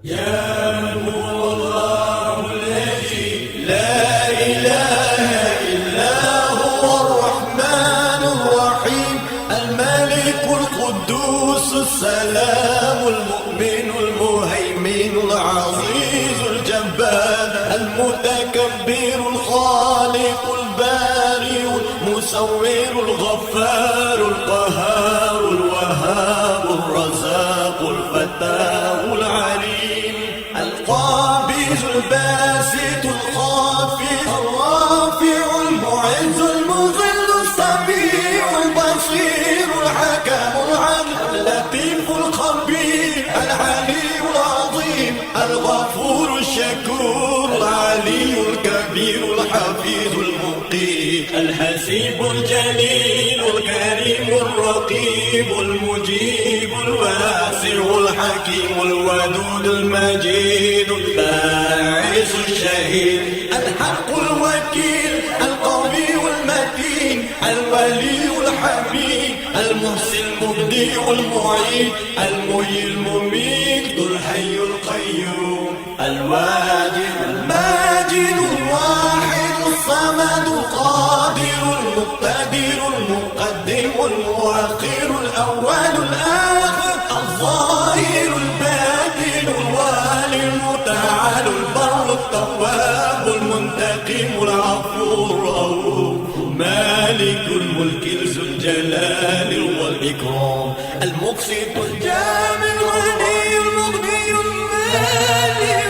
يا نور الله الذي لا إله إلا هو الرحمن الرحيم الملك القدوس السلام المؤمن المهيمن العزيز الجبار المتكبر الخالق البارئ المصور الغفار القهار الوهاب الرزاق الفتاه العليم القابض الباسط الخافض الرافع المعز المذل السميع البصير الحكم العدل اللطيف الخبير العلي العظيم الغفور الشكور العلي الكبير الحفيظ المقيم الحسيب الجليل الكريم الرقيب المجيب الواسع الحكيم الودود المجيد الباعث الشهيد الحق الوكيل القوي المتين الولي الحميد المحسن المبدع المعيد المحيي المميت الحي القيوم الواجد الماجد الواحد الصمد القادر المقتدر المقدم المؤخر الأول الآخر الظاهر الباطن الوالي المتعال البر التواب المنتقم العفو الرؤوف مالك الملك ذو الجلال والإكرام المقسط الجامع الغني المغني المالي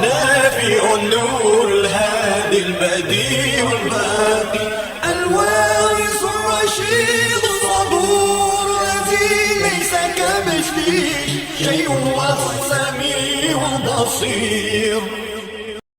نافع النور الهادي البديع الباقي الوارث الرشيد الصبور الذي ليس كمثله شيء وهو السميع البصير